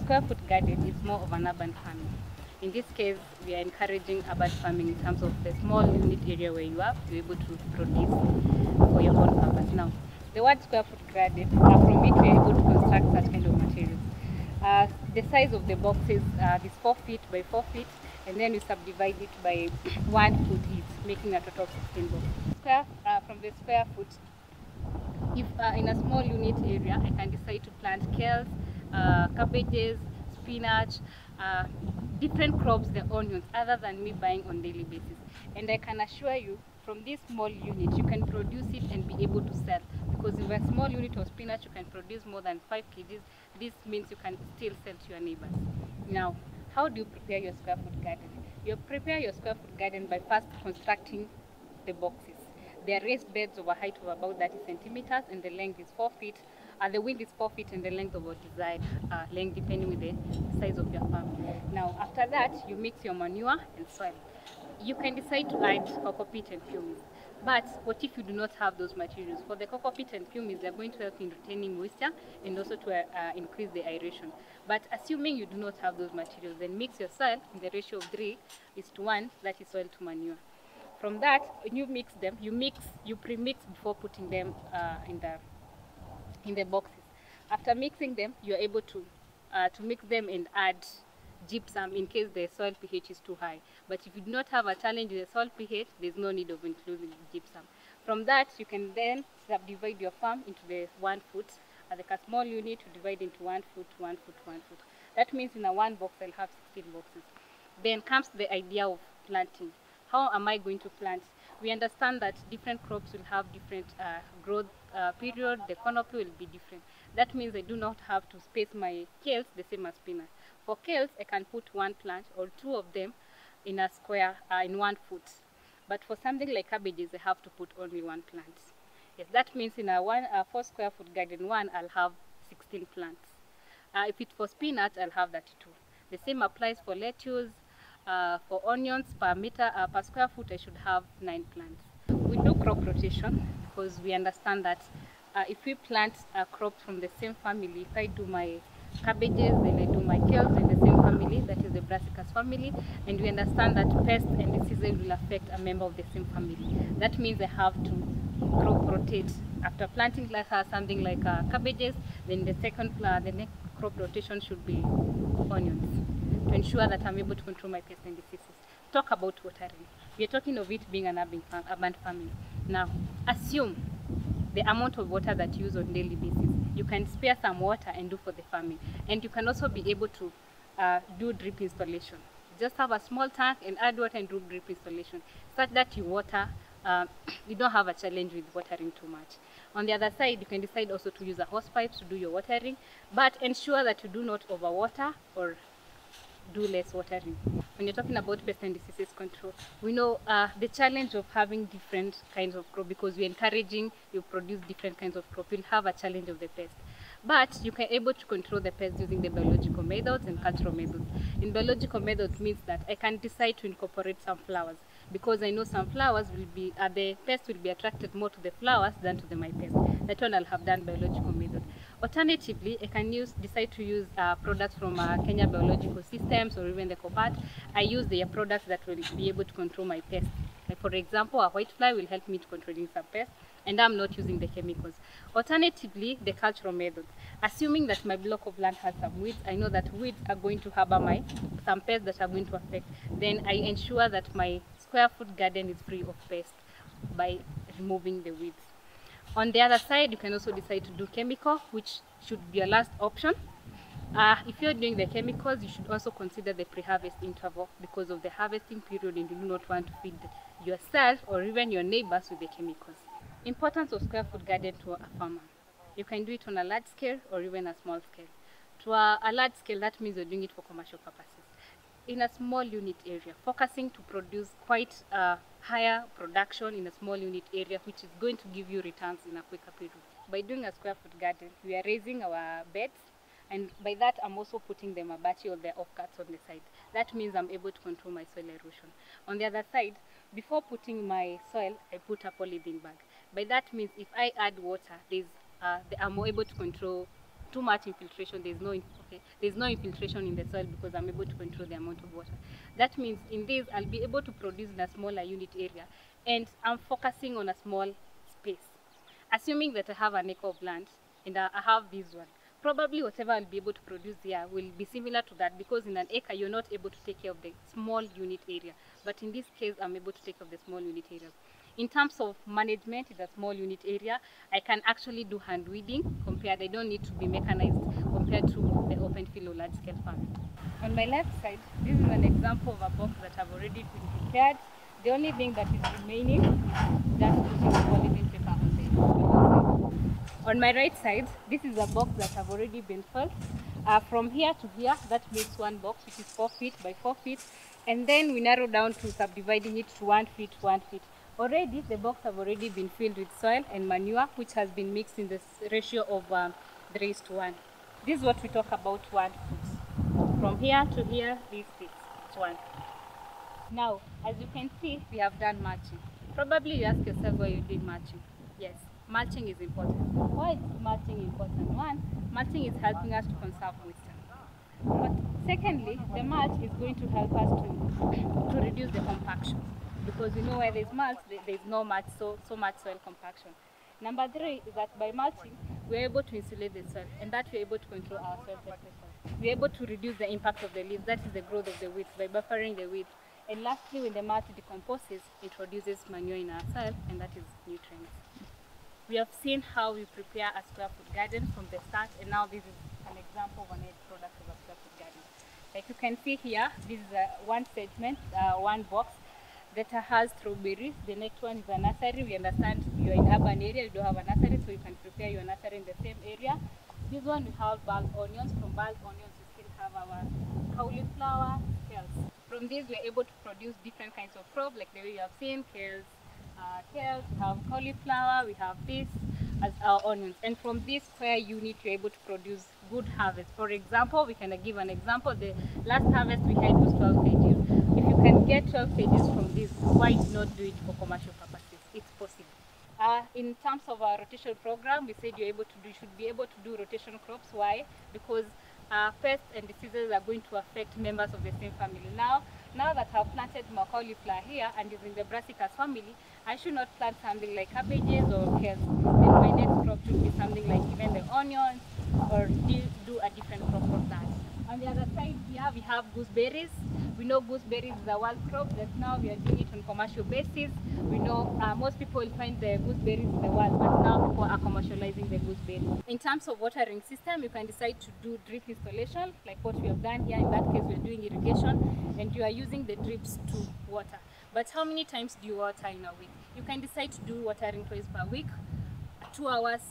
square foot garden is more of an urban farming. In this case, we are encouraging urban farming in terms of the small unit area where you are to be able to produce for your own purpose. Now, the word square foot garden, from it we are able to construct such kind of materials. The size of the boxes is 4 feet by 4 feet, and then we subdivide it by 1 foot each, making a total of 16 boxes. From the square foot, if in a small unit area, I can decide to plant kales, cabbages, spinach, different crops, the onions, other than me buying on daily basis. And I can assure you, from this small unit, you can produce it and be able to sell. Because in a small unit of spinach, you can produce more than 5 kgs. This means you can still sell to your neighbors. Now, how do you prepare your square foot garden? You prepare your square foot garden by first constructing the boxes. They are raised beds of a height of about 30 centimeters, and the length is 4 feet. The width is 4 feet, and the length of what desired length, depending with the size of your farm. Now, after that, you mix your manure and soil. You can decide to add cocoa peat and pumice. But what if you do not have those materials? For the cocoa peat and pumice, they're going to help in retaining moisture and also to increase the aeration. But assuming you do not have those materials, then mix your soil in the ratio of 3:1, that is soil to manure. From that, when you mix them, you pre-mix before putting them in the boxes. After mixing them, you are able to mix them and add gypsum in case the soil pH is too high. But if you do not have a challenge with the soil pH, there's no need of including gypsum. From that, you can then subdivide your farm into the 1 foot. Like a small unit, you divide into 1 foot, 1 foot, 1 foot. That means in a 1 box, I'll have 16 boxes. Then comes the idea of planting. How am I going to plant? We understand that different crops will have different growth period. The canopy will be different. That means I do not have to space my kales the same as spinach. For kales, I can put 1 plant or 2 of them in a square, in 1 foot. But for something like cabbages, I have to put only 1 plant. Yes, that means in a 4 square foot garden, I'll have 16 plants. If it's for spinach, I'll have 32. The same applies for lettuce. For onions, per square foot, I should have 9 plants. We do crop rotation because we understand that if we plant crops from the same family, if I do my cabbages, then I do my kales in the same family, that is the brassicas family, and we understand that pest and diseases will affect a member of the same family. That means I have to crop rotate. After planting something like cabbages, then the next crop rotation should be onions, to ensure that I'm able to control my pests and diseases. Talk about watering. We are talking of it being an urban farming. Now, assume the amount of water that you use on a daily basis. You can spare some water and do for the farming. And you can also be able to do drip installation. Just have a small tank and add water and do drip installation, such that you water, you don't have a challenge with watering too much. On the other side, you can decide also to use a hose pipe to do your watering, but ensure that you do not overwater or do less watering. When you're talking about pest and diseases control, we know the challenge of having different kinds of crop, because we're encouraging you produce different kinds of crop. You'll have a challenge of the pest. But you can able to control the pest using the biological methods and cultural methods. In biological methods means that I can decide to incorporate some flowers, because I know some flowers will be, the pest will be attracted more to the flowers than to my pest. That one I'll have done biological method. Alternatively, I can decide to use products from Kenya Biological Systems or even the COPAT. I use their products that will be able to control my pests. Like for example, a whitefly will help me to controlling some pests, and I'm not using the chemicals. Alternatively, the cultural methods. Assuming that my block of land has some weeds, I know that weeds are going to harbor some pests that are going to affect. Then I ensure that my square foot garden is free of pests by removing the weeds. On the other side, you can also decide to do chemical, which should be your last option. If you're doing the chemicals, you should also consider the pre-harvest interval, because of the harvesting period, and you do not want to feed yourself or even your neighbors with the chemicals. Importance of square foot garden to a farmer. You can do it on a large scale or even a small scale. To a large scale, that means you're doing it for commercial purposes. In a small unit area, focusing to produce quite higher production in a small unit area, which is going to give you returns in a quicker period. By doing a square foot garden, we are raising our beds, and by that I'm also putting the mabachi or the offcuts on the side. That means I'm able to control my soil erosion. On the other side, before putting my soil, I put a polythene bag. By that means if I add water, I'm able to control too much infiltration, there's no infiltration in the soil because I'm able to control the amount of water. That means in this, I'll be able to produce in a smaller unit area, and I'm focusing on a small space. Assuming that I have an acre of land and I have this one, probably whatever I'll be able to produce there will be similar to that, because in an acre you're not able to take care of the small unit area. But in this case, I'm able to take care of the small unit areas. In terms of management in the small unit area, I can actually do hand weeding compared, I don't need to be mechanized compared to the open field or large scale farming. On my left side, this is an example of a box that have already been prepared. The only thing that is remaining is just putting the polythene paper on the On my right side, this is a box that have already been filled. From here to here, that makes one box, which is 4 feet by 4 feet. And then we narrow down to subdividing it to 1 feet, 1 feet. Already, the box have already been filled with soil and manure, which has been mixed in the ratio of 3:1. This is what we talk about 1 foot. From here to here, this is 1. Now, as you can see, we have done mulching. Probably you ask yourself why you're doing mulching. Yes, mulching is important. Why is mulching important? One, mulching is helping us to conserve moisture. But secondly, the mulch is going to help us to reduce the compaction. Because you know where there's mulch, there's no much so much soil compaction. Number 3 is that by mulching, we're able to insulate the soil, and that we're able to control our soil temperature. We're able to reduce the impact of the leaves, that is the growth of the weeds, by buffering the weeds. And lastly, when the mulch decomposes, it produces manure in our soil, and that is nutrients. We have seen how we prepare a square foot garden from the start, and now this is an example of an end product of a square foot garden. Like you can see here, this is one segment, one box that has strawberries. The next one is a nursery. We understand you're in urban area, you don't have a nursery, so you can prepare your nursery in the same area. This one we have bulb onions. From bulb onions, we still have our cauliflower, kales. From this, we're able to produce different kinds of crop, like the way you have seen, kales, we have cauliflower, we have this as our onions. And from this square unit, you're able to produce good harvest. For example, we can give an example. The last harvest we had was 12 kg. If you can get 12 kg from this, why not do it for commercial purposes? It's possible. In terms of our rotation program, we said you should be able to do rotation crops. Why? Because pests and diseases are going to affect members of the same family. Now that I've planted my cauliflower here and is in the brassicas family, I should not plant something like cabbages or kales. Then my next crop should be something like even the onions, or do a different crop from that. On the other side here, we have gooseberries. We know gooseberries is a world crop that now we are doing it on commercial basis. We know most people find the gooseberries in the world, but now people are commercializing the gooseberries. In terms of watering system, you can decide to do drip installation, like what we have done here. In that case, we're doing irrigation, and you are using the drips to water. But how many times do you water in a week? You can decide to do watering twice per week, 2 hours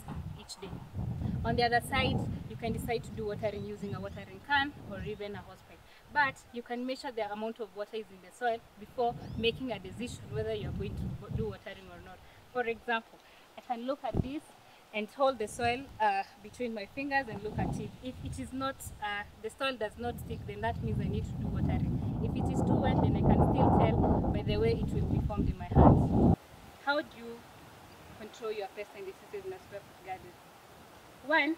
each day. On the other side, you can decide to do watering using a watering can or even a hosepipe. But you can measure the amount of water is in the soil before making a decision whether you're going to do watering or not. For example, I can look at this and hold the soil between my fingers and look at it. If it is not, the soil does not stick, then that means I need to do watering. If it is too wet, then I can still tell by the way it will be formed in my hands. How do you control your pests and diseases in a square foot garden? One,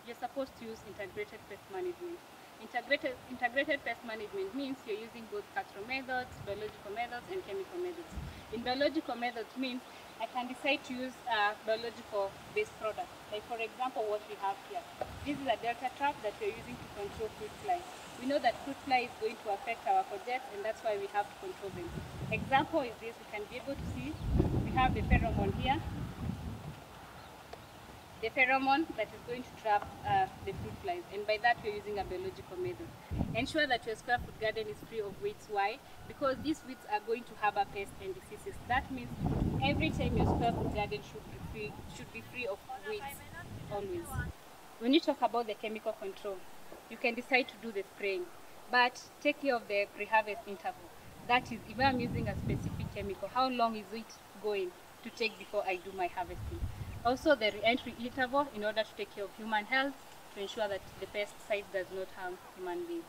you're supposed to use integrated pest management. Integrated pest management means you're using both cultural methods, biological methods, and chemical methods. In biological methods means I can decide to use biological-based products. Like for example, what we have here. This is a delta trap that we're using to control fruit flies. We know that fruit fly is going to affect our courgettes, and that's why we have to control them. Example is this. We can be able to see we have the pheromone here. The pheromone that is going to trap the fruit flies, and by that we're using a biological method. Ensure that your square foot garden is free of weeds. Why? Because these weeds are going to harbor pests and diseases. That means every time your square foot garden should be free of weeds, always. When you talk about the chemical control, you can decide to do the spraying, but take care of the pre-harvest interval. That is, if I'm using a specific chemical, how long is it going to take before I do my harvesting? Also, the re-entry interval in order to take care of human health, to ensure that the pesticide does not harm human beings.